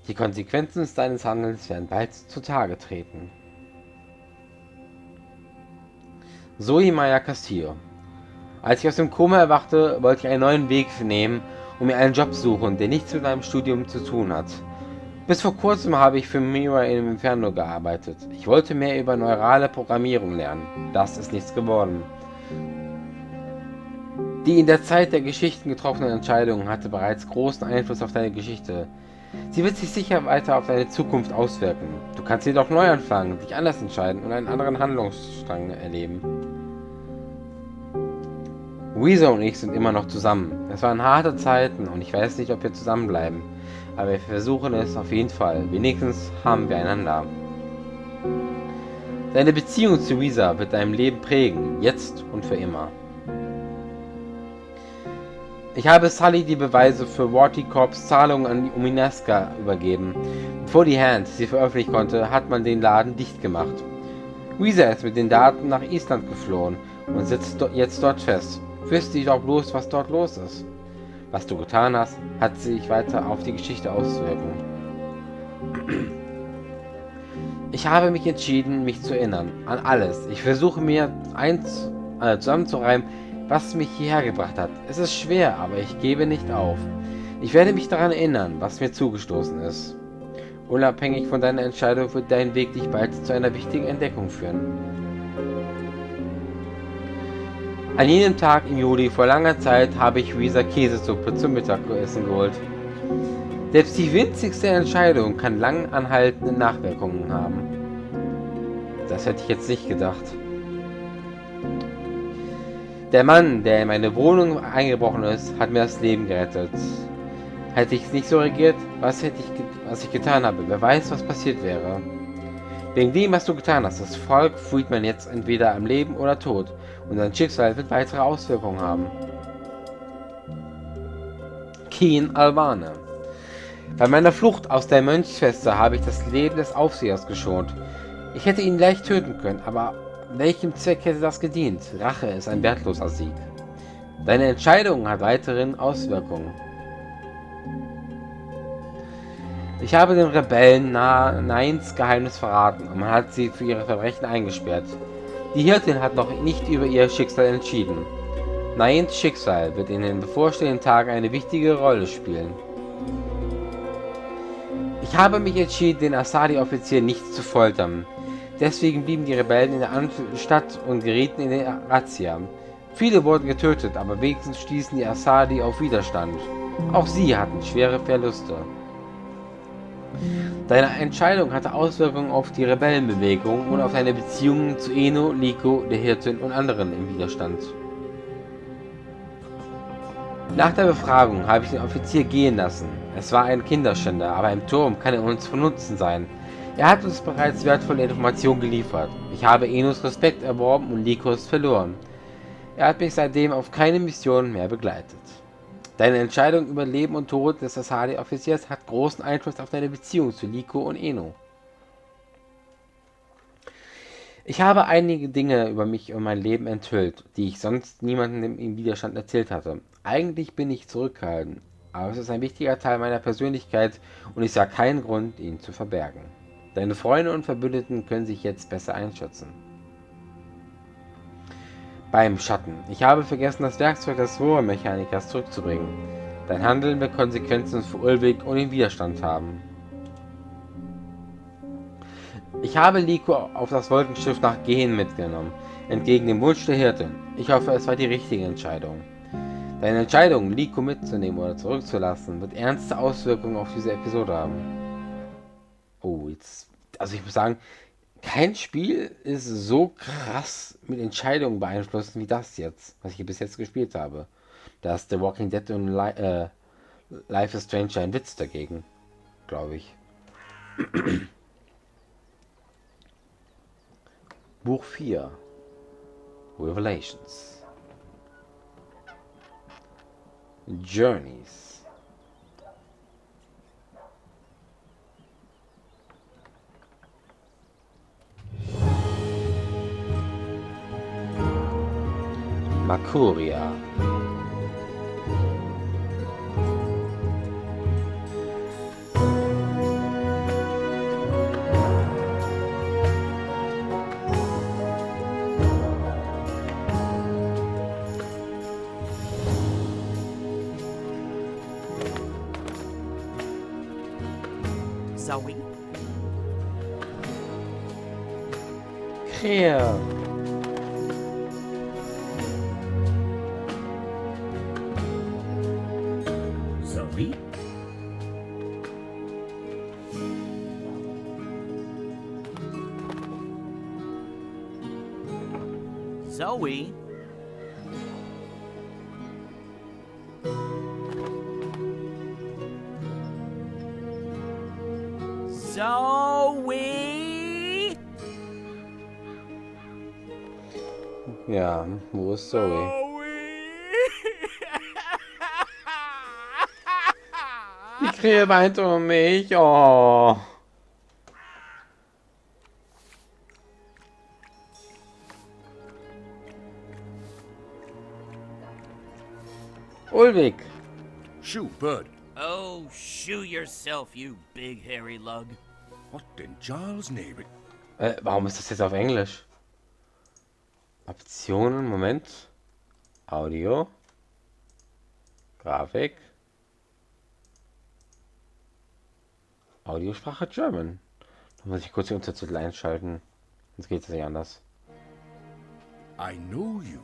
Die Konsequenzen deines Handelns werden bald zutage treten. Zoe Maya Castillo. Als ich aus dem Koma erwachte, wollte ich einen neuen Weg nehmen und mir einen Job suchen, der nichts mit meinem Studium zu tun hat. Bis vor kurzem habe ich für Mira im Inferno gearbeitet. Ich wollte mehr über neurale Programmierung lernen. Das ist nichts geworden. Die in der Zeit der Geschichten getroffenen Entscheidungen hatte bereits großen Einfluss auf deine Geschichte. Sie wird sich sicher weiter auf deine Zukunft auswirken. Du kannst jedoch neu anfangen, dich anders entscheiden und einen anderen Handlungsstrang erleben. Weezer und ich sind immer noch zusammen. Es waren harte Zeiten und ich weiß nicht, ob wir zusammenbleiben. Aber wir versuchen es auf jeden Fall. Wenigstens haben wir einander. Deine Beziehung zu Weezer wird dein Leben prägen, jetzt und für immer. Ich habe Sully die Beweise für Warty-Corps Zahlungen an die Umineska übergeben. Bevor die Hand sie veröffentlichen konnte, hat man den Laden dicht gemacht. Weezer ist mit den Daten nach Island geflohen und sitzt jetzt dort fest. Wüsste ich doch bloß, was dort los ist. Was du getan hast, hat sich weiter auf die Geschichte auszuwirken. Ich habe mich entschieden, mich zu erinnern. An alles. Ich versuche mir zusammenzureimen, was mich hierher gebracht hat. Es ist schwer, aber ich gebe nicht auf. Ich werde mich daran erinnern, was mir zugestoßen ist. Unabhängig von deiner Entscheidung wird dein Weg dich bald zu einer wichtigen Entdeckung führen. An jenem Tag im Juli vor langer Zeit habe ich Weezer Käsesuppe zum Mittagessen geholt. Selbst die winzigste Entscheidung kann lang anhaltende Nachwirkungen haben. Das hätte ich jetzt nicht gedacht. Der Mann, der in meine Wohnung eingebrochen ist, hat mir das Leben gerettet. Hätte ich es nicht so reagiert, was ich getan habe, wer weiß, was passiert wäre. Wegen dem, was du getan hast, das Volk fühlt man jetzt entweder am Leben oder tot und dein Schicksal wird weitere Auswirkungen haben. Keen Alvane. Bei meiner Flucht aus der Mönchsfeste habe ich das Leben des Aufsehers geschont. Ich hätte ihn leicht töten können, aber welchem Zweck hätte das gedient? Rache ist ein wertloser Sieg. Deine Entscheidung hat weiteren Auswirkungen. Ich habe den Rebellen Nains Geheimnis verraten und man hat sie für ihre Verbrechen eingesperrt. Die Hirtin hat noch nicht über ihr Schicksal entschieden. Nains Schicksal wird in den bevorstehenden Tagen eine wichtige Rolle spielen. Ich habe mich entschieden, den Asadi-Offizier nicht zu foltern. Deswegen blieben die Rebellen in der Stadt und gerieten in die Razzia. Viele wurden getötet, aber wenigstens stießen die Asadi auf Widerstand. Auch sie hatten schwere Verluste. Deine Entscheidung hatte Auswirkungen auf die Rebellenbewegung und auf deine Beziehungen zu Eno, Liko, der Hirtin und anderen im Widerstand. Nach der Befragung habe ich den Offizier gehen lassen. Es war ein Kinderschänder, aber im Turm kann er uns von Nutzen sein. Er hat uns bereits wertvolle Informationen geliefert. Ich habe Enos Respekt erworben und Likos verloren. Er hat mich seitdem auf keine Mission mehr begleitet. Deine Entscheidung über Leben und Tod des Asadi-Offiziers hat großen Einfluss auf deine Beziehung zu Liko und Eno. Ich habe einige Dinge über mich und mein Leben enthüllt, die ich sonst niemandem im Widerstand erzählt hatte. Eigentlich bin ich zurückgehalten, aber es ist ein wichtiger Teil meiner Persönlichkeit und ich sah keinen Grund, ihn zu verbergen. Deine Freunde und Verbündeten können sich jetzt besser einschätzen. Beim Schatten. Ich habe vergessen, das Werkzeug des Rohrmechanikers zurückzubringen. Dein Handeln wird Konsequenzen für Ulrich und den Widerstand haben. Ich habe Liko auf das Wolkenschiff nach Gehen mitgenommen, entgegen dem Wunsch der Hirtin. Ich hoffe, es war die richtige Entscheidung. Deine Entscheidung, Liko mitzunehmen oder zurückzulassen, wird ernste Auswirkungen auf diese Episode haben. Oh, also ich muss sagen, kein Spiel ist so krass mit Entscheidungen beeinflusst wie das jetzt, was ich bis jetzt gespielt habe. Da ist The Walking Dead und Life is Strange ein Witz dagegen, glaube ich. Buch 4 Revelations Journeys. Makuria. Zoe? Krähe. Zoe? Zoe? Zoe? Ja, wo ist Zoe? Die Krähe weint um mich. Oh. Ulrich. Shoo, bird. Oh, shoo yourself, you big hairy lug. What in Charles' name? Warum ist das jetzt auf Englisch? Optionen, Moment. Audio. Grafik. Audiosprache German. Da muss ich kurz die Untertitel einschalten. Sonst geht es nicht anders. I know you.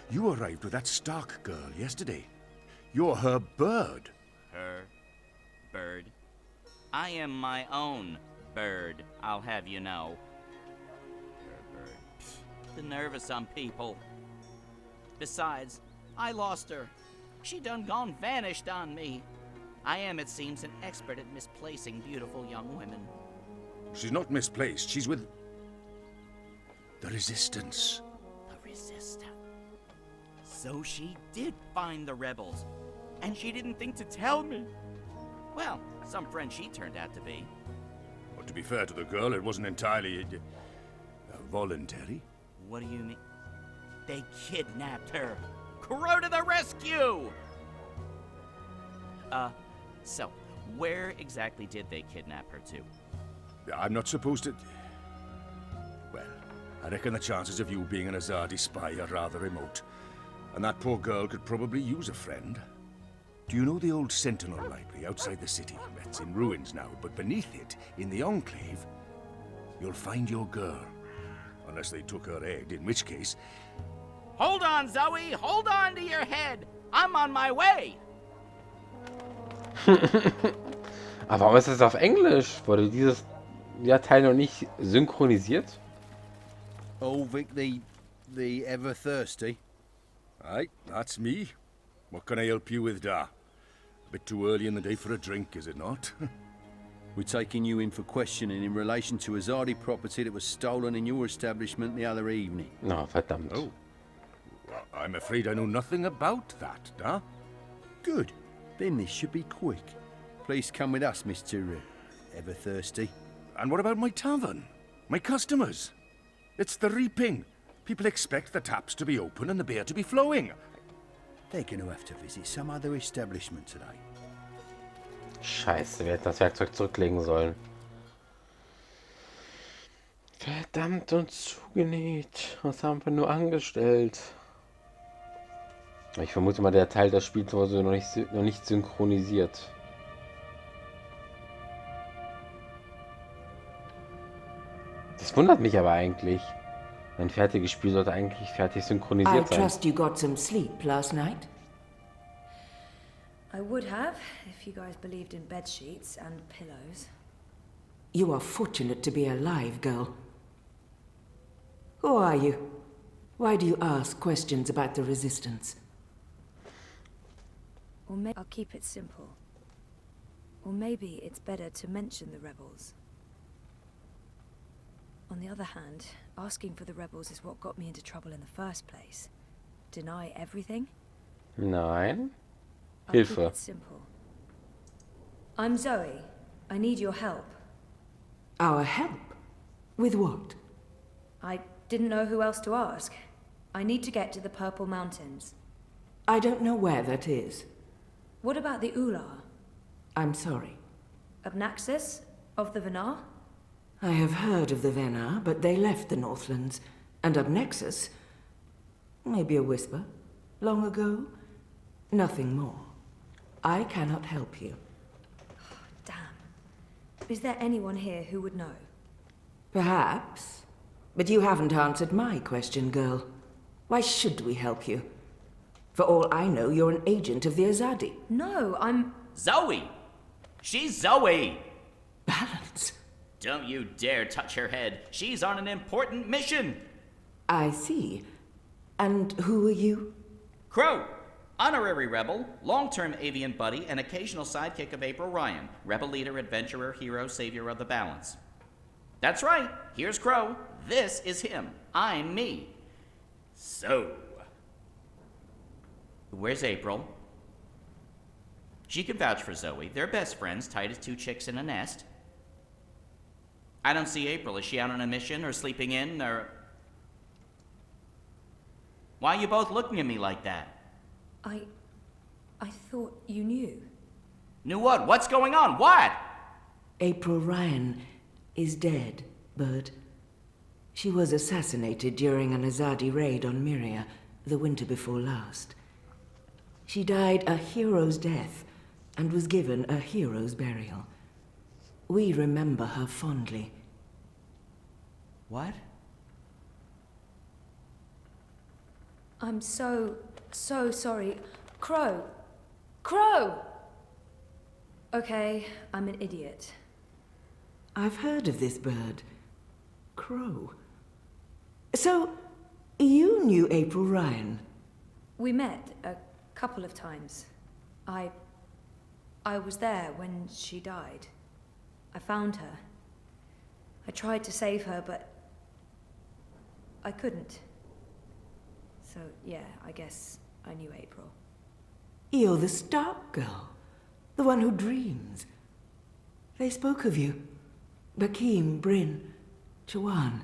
You arrived with that Stark girl yesterday. You're her bird. Her bird. I am my own bird, I'll have you know. Her bird. Pfft, the nerve of some people. Besides, I lost her. She done gone vanished on me. I am, it seems, an expert at misplacing beautiful young women. She's not misplaced. She's with the Resistance. The Resistance. So she did find the rebels, and she didn't think to tell me. Well, some friend she turned out to be. Well, to be fair to the girl, it wasn't entirely voluntary. What do you mean? They kidnapped her. Crow to the rescue! So, where exactly did they kidnap her to? I'm not supposed to... Well, I reckon the chances of you being an Azadi spy are rather remote. And that poor girl could probably use a friend. Do you know the old Sentinel Library outside the city? It's in ruins now, but beneath it, in the Enclave, you'll find your girl. Unless they took her head, in which case... Hold on, Zoe! Hold on to your head! I'm on my way! Aber warum ist das auf Englisch? Wurde dieses Teil noch nicht synchronisiert? Ulrich, the ever thirsty. Aye, that's me. What can I help you with, Da? A bit too early in the day for a drink, is it not? We're taking you in for questioning in relation to Azadi property that was stolen in your establishment the other evening. Na, verdammt. Oh. Well, I'm afraid I know nothing about that, Da. Good. Then this should be quick. Please come with us, Mr. Ever Thirsty. And what about my tavern? My customers? It's the reaping. People expect the taps to be open and the beer to be flowing. They're going to have to visit some other establishment today. Scheiße, wir hätten das Werkzeug zurücklegen sollen. Verdammt und zugenäht. Was haben wir nur angestellt? Ich vermute mal, der Teil des Spiels wurde noch nicht synchronisiert. Das wundert mich aber eigentlich. Ein fertiges Spiel sollte eigentlich fertig synchronisiert sein. I trust you got some sleep last night. I would have, if you guys believed in bed sheets and pillows. You are fortunate to be alive, girl. Who are you? Why do you ask questions about the Resistance? Or maybe I'll keep it simple. Or maybe it's better to mention the rebels. On the other hand, asking for the rebels is what got me into trouble in the first place. Deny everything? Nein. I'll keep Hilfe. it simple. I'm Zoe. I need your help. Our help? With what? I didn't know who else to ask. I need to get to the Purple Mountains. I don't know where that is. What about the Ular? I'm sorry. Abnaxis? Of the Venar? I have heard of the Venar, but they left the Northlands. And up Nexus? Maybe a whisper. Long ago? Nothing more. I cannot help you. Damn. Is there anyone here who would know? Perhaps. But you haven't answered my question, girl. Why should we help you? For all I know, you're an agent of the Azadi. No, I'm... Zoe! She's Zoe! Balance. Don't you dare touch her head. She's on an important mission. I see. And who are you? Crow, honorary rebel, long-term avian buddy, and occasional sidekick of April Ryan, rebel leader, adventurer, hero, savior of the balance. That's right, here's Crow. This is him. I'm me. So, where's April? She can vouch for Zoe. They're best friends, tight as two chicks in a nest. I don't see April. Is she out on a mission or sleeping in or... Why are you both looking at me like that? I thought you knew. Knew what? What's going on? What? April Ryan is dead, Bird. She was assassinated during an Azadi raid on Myria the winter before last. She died a hero's death and was given a hero's burial. We remember her fondly. What? I'm so sorry. Crow! Crow! Okay, I'm an idiot. I've heard of this bird. Crow. So, you knew April Ryan? We met a couple of times. I was there when she died. I found her. I tried to save her, but I couldn't. So, yeah, I guess I knew April. You're the Stark girl. The one who dreams. They spoke of you. Bakim, Bryn, Chawan.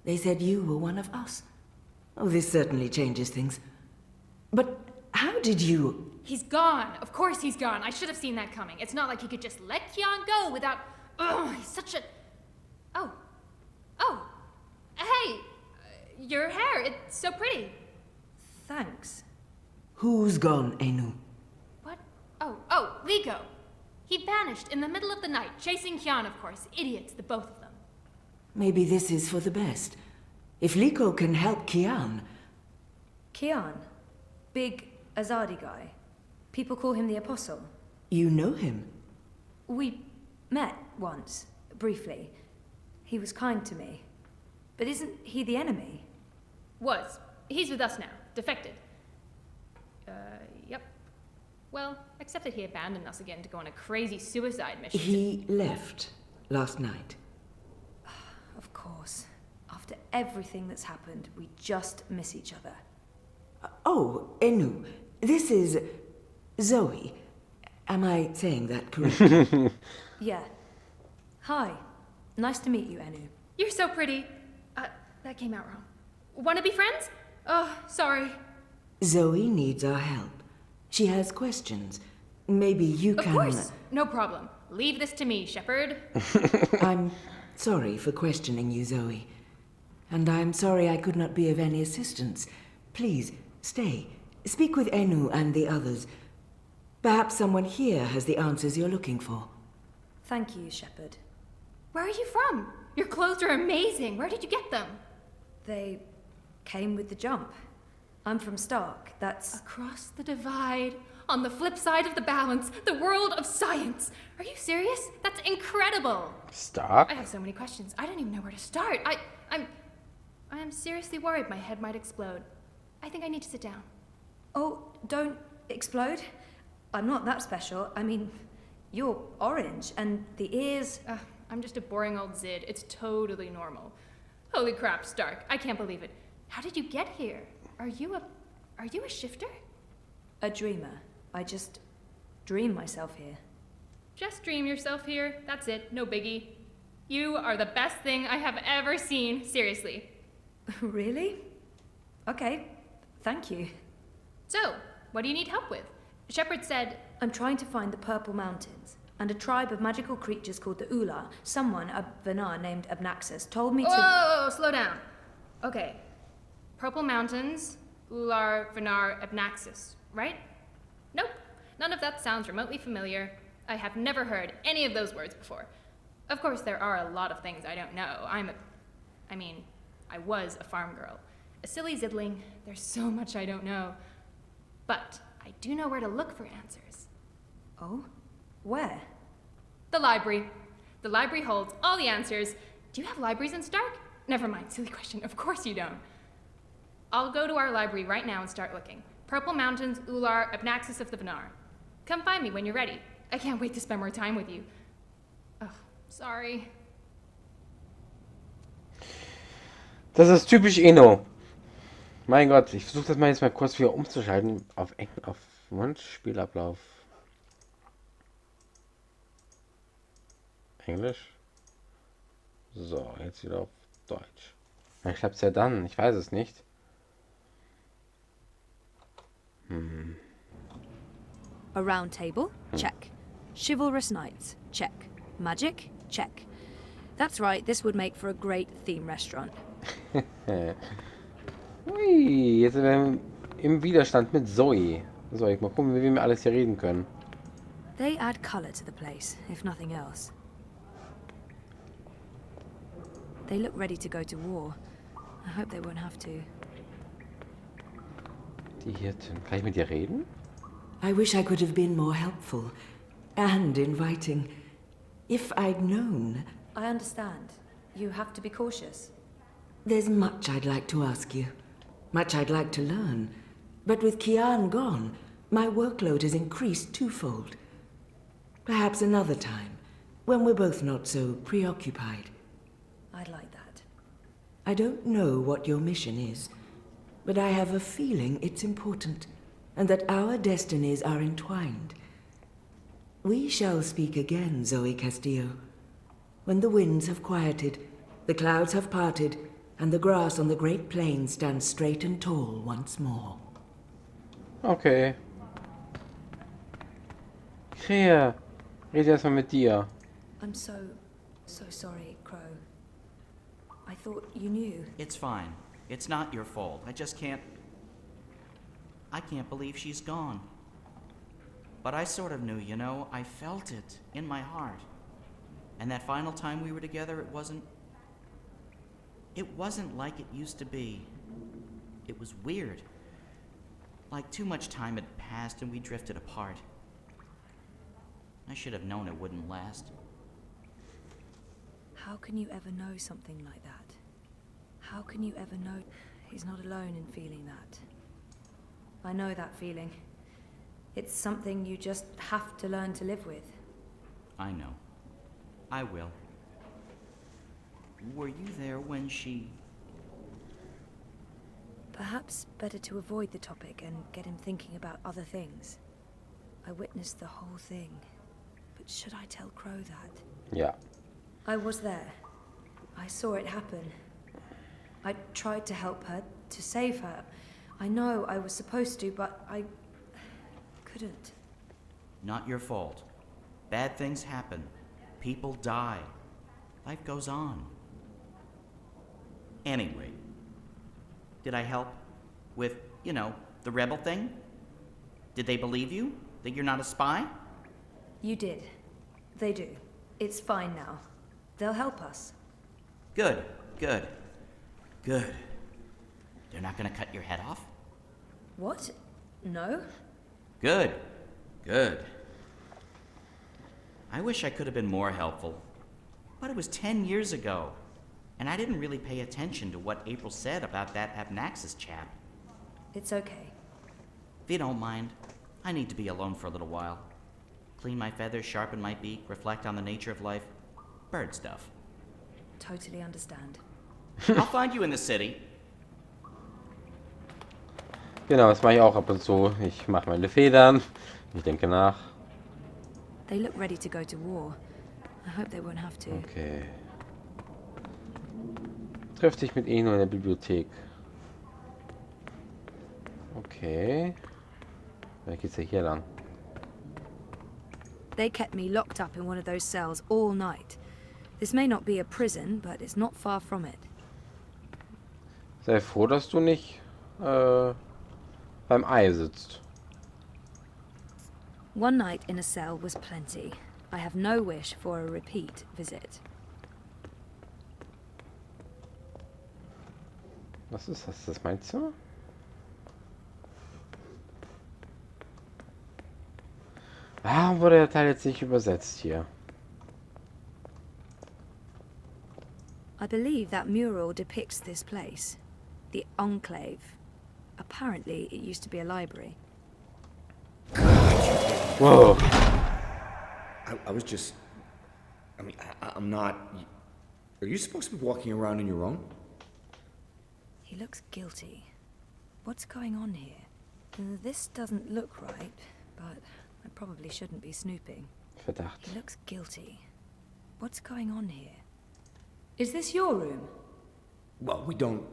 They said you were one of us. Oh, this certainly changes things. But how did you... He's gone. Of course he's gone. I should have seen that coming. It's not like he could just let Kian go without... Oh, he's such a... Oh. Hey! Your hair, it's so pretty. Thanks. Who's gone, Enu? What? Oh, Liko. He vanished in the middle of the night, chasing Kian, of course. Idiots, the both of them. Maybe this is for the best. If Liko can help Kian... Kian? Big Azadi guy. People call him the Apostle. You know him? We met once, briefly. He was kind to me. But isn't he the enemy? Was. He's with us now. Defected. Yep. Well, except that he abandoned us again to go on a crazy suicide mission. He left last night. Of course. After everything that's happened, we just miss each other. Oh, Enu, this is Zoe. Am I saying that correctly? Yeah. Hi. Nice to meet you, Enu. You're so pretty. That came out wrong. Wanna be friends? Oh, sorry. Zoe needs our help. She has questions. Maybe you can... Of course. No problem. Leave this to me, Shepard. I'm sorry for questioning you, Zoe. And I'm sorry I could not be of any assistance. Please, stay. Speak with Enu and the others. Perhaps someone here has the answers you're looking for. Thank you, Shepard. Where are you from? Your clothes are amazing. Where did you get them? They came with the jump. I'm from Stark. That's... Across the divide, on the flip side of the balance, the world of science. Are you serious? That's incredible. Stark? I have so many questions. I don't even know where to start. I'm seriously worried my head might explode. I think I need to sit down. Oh, don't explode. I'm not that special. I mean, you're orange, and the ears... I'm just a boring old Zid. It's totally normal. Holy crap, Stark. I can't believe it. How did you get here? Are you a shifter? A dreamer. I just dream myself here. Just dream yourself here. That's it. No biggie. You are the best thing I have ever seen. Seriously. Really? Okay. Thank you. So, what do you need help with? Shepard said... I'm trying to find the Purple Mountains, and a tribe of magical creatures called the Ula. Someone, a Venar named Abnaxus, told me to... Whoa, slow down. Okay. Purple Mountains, Ular, Venar, Abnaxus, right? Nope. None of that sounds remotely familiar. I have never heard any of those words before. Of course, there are a lot of things I don't know. I was a farm girl. A silly zidling. There's so much I don't know. But I do know where to look for answers. Oh? Where? The library. The library holds all the answers. Do you have libraries in Stark? Never mind, silly question. Of course you don't. I'll go to our library right now and start looking. Purple Mountains, Ular, Abnaxis of the Venar. Come find me when you're ready. I can't wait to spend more time with you. Oh, sorry. Das ist typisch Eno. Mein Gott, ich versuche das mal jetzt mal kurz wieder umzuschalten auf Moment, Spielablauf. Englisch. So, jetzt wieder auf Deutsch. Vielleicht klappt's ja dann, ich weiß es nicht. A round table? Check. Chivalrous knights? Check. Magic? Check. That's right, this would make for a great theme restaurant. Ui, jetzt sind wir im Widerstand mit Zoe. So, ich mal gucken, wie wir alles hier reden können. They add color to the place, if nothing else. They look ready to go to war. I hope they won't have to. Die Hirten. Kann ich mit dir reden? I wish I could have been more helpful and inviting. If I'd known. I understand. You have to be cautious. There's much I'd like to ask you. Much I'd like to learn. But with Kian gone, my workload has increased twofold. Perhaps another time, when we're both not so preoccupied. I'd like that. I don't know what your mission is, but I have a feeling it's important, and that our destinies are entwined. We shall speak again, Zoe Castillo. When the winds have quieted, the clouds have parted, and the grass on the Great Plain stands straight and tall once more. Okay. Krea, rede erstmal mit dir. I'm so sorry, Crow. I thought you knew. It's fine. It's not your fault. I can't believe she's gone. But I sort of knew, you know. I felt it in my heart. And that final time we were together, it wasn't like it used to be. It was weird. Like too much time had passed and we drifted apart. I should have known it wouldn't last. How can you ever know something like that? How can you ever know? He's not alone in feeling that. I know that feeling. It's something you just have to learn to live with. I know. I will. Were you there when she... Perhaps better to avoid the topic and get him thinking about other things. I witnessed the whole thing. But should I tell Crow that? Ja. I was there. I saw it happen. I tried to help her, to save her. I know I was supposed to, but I couldn't. Not your fault. Bad things happen. People die. Life goes on. Anyway, did I help with, the rebel thing? Did they believe you? That you're not a spy? You did. They do. It's fine now. They'll help us. Good, good, good. They're not gonna cut your head off? What? No? Good, good. I wish I could have been more helpful. But it was 10 years ago. And I didn't really pay attention to what April said about that Abnaxis chap. It's okay. If you don't mind, I need to be alone for a little while. Clean my feathers, sharpen my beak, reflect on the nature of life. Bird stuff. Totally understand. I'll find you in the city. Genau, das mache ich auch ab und zu. Ich mache meine Federn. Ich denke nach. They look ready to go to war. I hope they won't have to. Okay. Treff dich mit Eno in der Bibliothek. Okay. Vielleicht geht's ja hier lang. They kept me locked up in one of those cells all night. This may not be a prison, but it's not far from it. Sei froh, dass du nicht beim Ei sitzt. One night in a cell was plenty. I have no wish for a repeat visit. Was ist das? Das mein Zimmer? Warum wurde der Teil jetzt nicht übersetzt hier? I believe that mural depicts this place. The Enclave. Apparently, it used to be a library. Whoa. I was just... I mean, I'm not... Are you supposed to be walking around on your own? He looks guilty. What's going on here? This doesn't look right, but I probably shouldn't be snooping. Verdacht. He looks guilty. What's going on here? Is this your room? Well, we don't...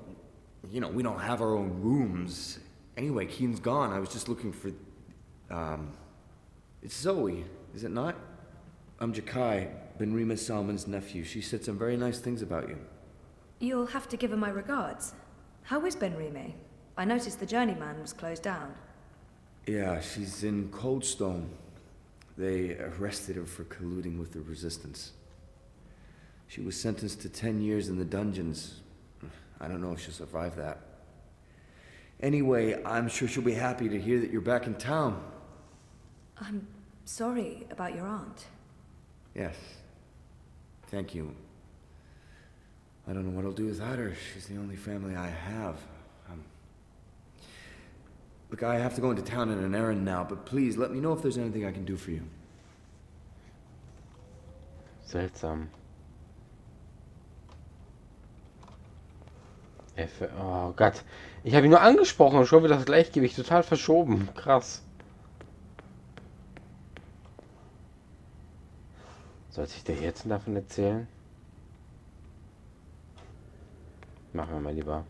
You know, we don't have our own rooms. Anyway, Keen's gone. I was just looking for... It's Zoe, is it not? I'm Jakai, Ben-Rima Salman's nephew. She said some very nice things about you. You'll have to give her my regards. How is Ben-Rime? I noticed the Journeyman was closed down. Yeah, she's in Coldstone. They arrested her for colluding with the Resistance. She was sentenced to 10 years in the dungeons. I don't know if she'll survive that. Anyway, I'm sure she'll be happy to hear that you're back in town. I'm sorry about your aunt. Yes. Thank you. I don't know what I'll do without her. She's the only family I have. Look, I have to go into town on an errand now, but please let me know if there's anything I can do for you. Seltsam. Oh Gott. Ich habe ihn nur angesprochen und schon wird das Gleichgewicht total verschoben. Krass. Sollte ich dir jetzt davon erzählen? Machen wir mal lieber.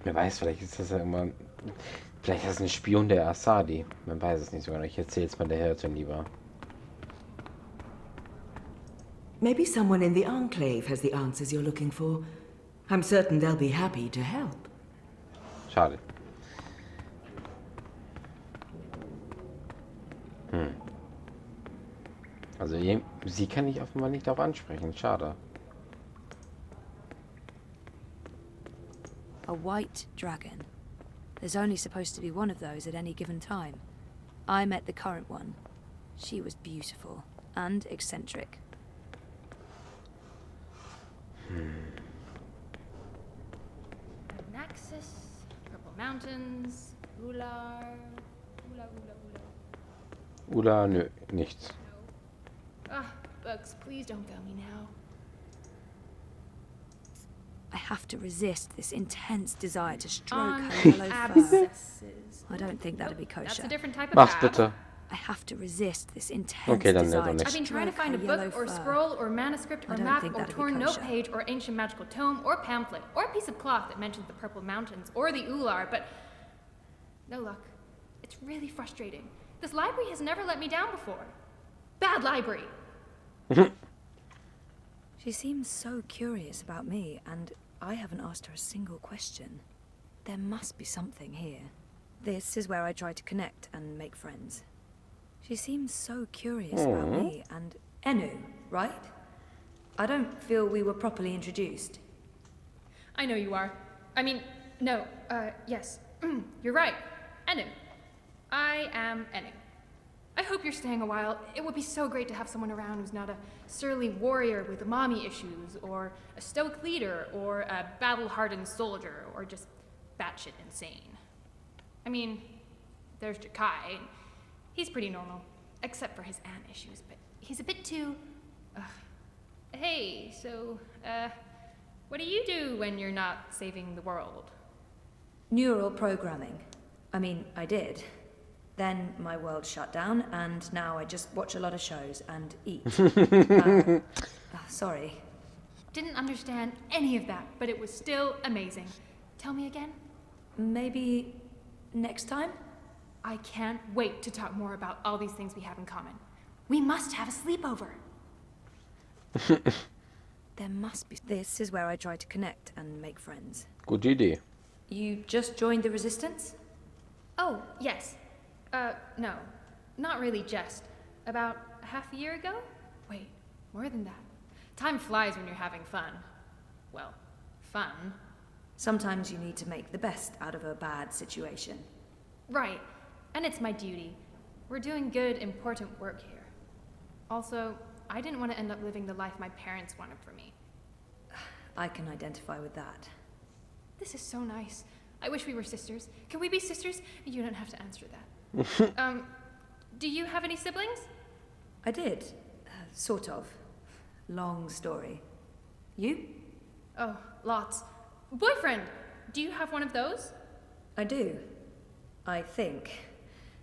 Wer weiß, vielleicht ist das ja immer... Vielleicht ist das ein Spion der Asadi. Man weiß es nicht so genau. Ich erzähle es mal der Hirtin lieber. Maybe someone in the Enclave has the answers you're looking for. I'm certain they'll be happy to help. Schade. Also sie kann ich offenbar nicht darauf ansprechen. Schade. A white dragon. There's only supposed to be one of those at any given time. I met the current one. She was beautiful and eccentric. Naxos, Purple Mountains, Ular, Ula, nö, nichts. Ah, books, please don't fail me now. I have to resist this intense desire to stroke her yellow fur. Abscesses. I don't think that'd be That's a kosher. different type of Mach's ab. bitte. I have to resist this intense Okay, dann desire nicht. to I've been trying to stroke find a her book yellow or fur. scroll or manuscript I or don't map think or that'd be torn note kosher. page or ancient magical tome or pamphlet or piece of cloth that mentions the Purple Mountains or the Ular, but no luck. It's really frustrating. This library has never let me down before. Bad library. She seems so curious about me, and I haven't asked her a single question. There must be something here. This is where I try to connect and make friends. She seems so curious about me, and... Enu, right? I don't feel we were properly introduced. I know you are. I mean, no, yes. You're right. Enu. I am Enu. I hope you're staying a while. It would be so great to have someone around who's not a surly warrior with mommy issues, or a stoic leader, or a battle-hardened soldier, or just batshit insane. I mean, there's Jakai. He's pretty normal, except for his aunt issues, but he's a bit too... Hey, so, what do you do when you're not saving the world? Neural programming. I mean, I did. Then my world shut down, and now I just watch a lot of shows and eat. Sorry. Didn't understand any of that, but it was still amazing. Tell me again? Maybe next time? I can't wait to talk more about all these things we have in common. We must have a sleepover. There must be. This is where I try to connect and make friends. Gute Idee. You just joined the Resistance? Oh, yes. No. Not really just. About half a year ago? Wait, more than that. Time flies when you're having fun. Well, fun. Sometimes you need to make the best out of a bad situation. Right. And it's my duty. We're doing good, important work here. Also, I didn't want to end up living the life my parents wanted for me. I can identify with that. This is so nice. I wish we were sisters. Can we be sisters? You don't have to answer that. Do you have any siblings? I did. Sort of. Long story. You? Oh, lots. Boyfriend! Do you have one of those? I do. I think.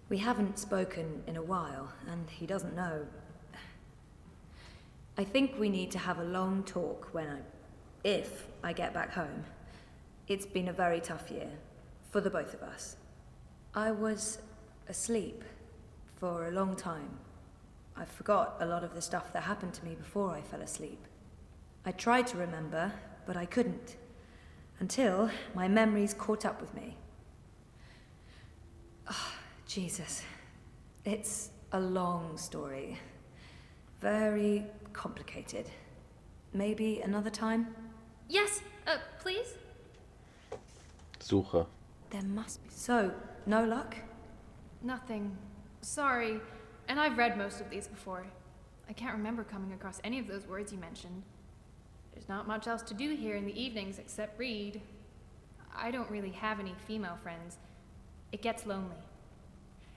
We haven't spoken in a while, and he doesn't know. I think we need to have a long talk if I get back home. It's been a very tough year, for the both of us. I was asleep for a long time. I forgot a lot of the stuff that happened to me before I fell asleep. I tried to remember, but I couldn't, until my memories caught up with me. Oh, Jesus. It's a long story. Very complicated. Maybe another time? Yes, please? Suche. There must be. So, no luck? Nothing. Sorry. And I've read most of these before. I can't remember coming across any of those words you mentioned. There's not much else to do here in the evenings except read. I don't really have any female friends. It gets lonely.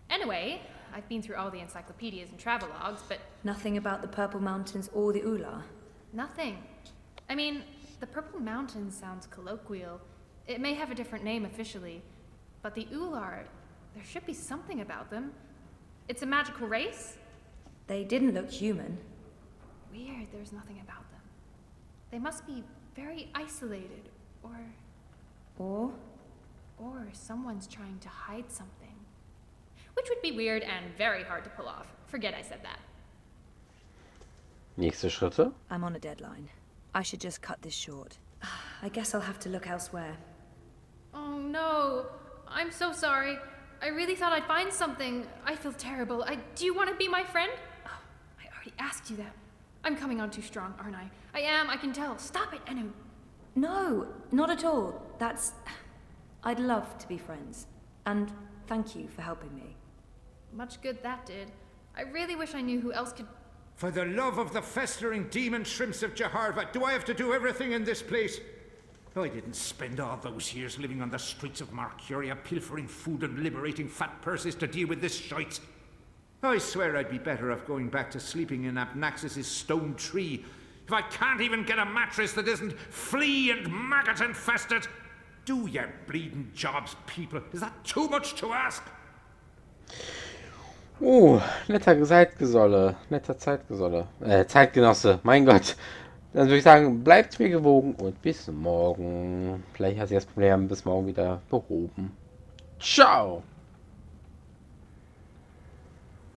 Anyway, I've been through all the encyclopedias and travelogues, but... Nothing about the Purple Mountains or the Ula? Nothing. I mean, the Purple Mountains sounds colloquial. It may have a different name officially, but the Ular, there should be something about them. It's a magical race? They didn't look human. Weird, there's nothing about them. They must be very isolated, or someone's trying to hide something. Which would be weird and very hard to pull off. Forget I said that. Nächste Schritte. I'm on a deadline. I should just cut this short. I guess I'll have to look elsewhere. Oh no, I'm so sorry. I really thought I'd find something. I feel terrible. Do you want to be my friend? Oh, I already asked you that. I'm coming on too strong, aren't I? I am, I can tell. Stop it, Enu. No, not at all. I'd love to be friends. And thank you for helping me. Much good that did. I really wish I knew who else could... For the love of the festering demon shrimps of Jeharva, do I have to do everything in this place? I didn't spend all those years living on the streets of Mercuria, pilfering food and liberating fat purses to deal with this shite. I swear I'd be better off going back to sleeping in Abnaxis' stone tree if I can't even get a mattress that isn't flea and maggot infested. Do your bleeding jobs, people. Is that too much to ask? Netter Zeitgenosse, mein Gott. Dann würde ich sagen, bleibt mir gewogen und bis morgen. Vielleicht hat sich das Problem bis morgen wieder behoben. Ciao!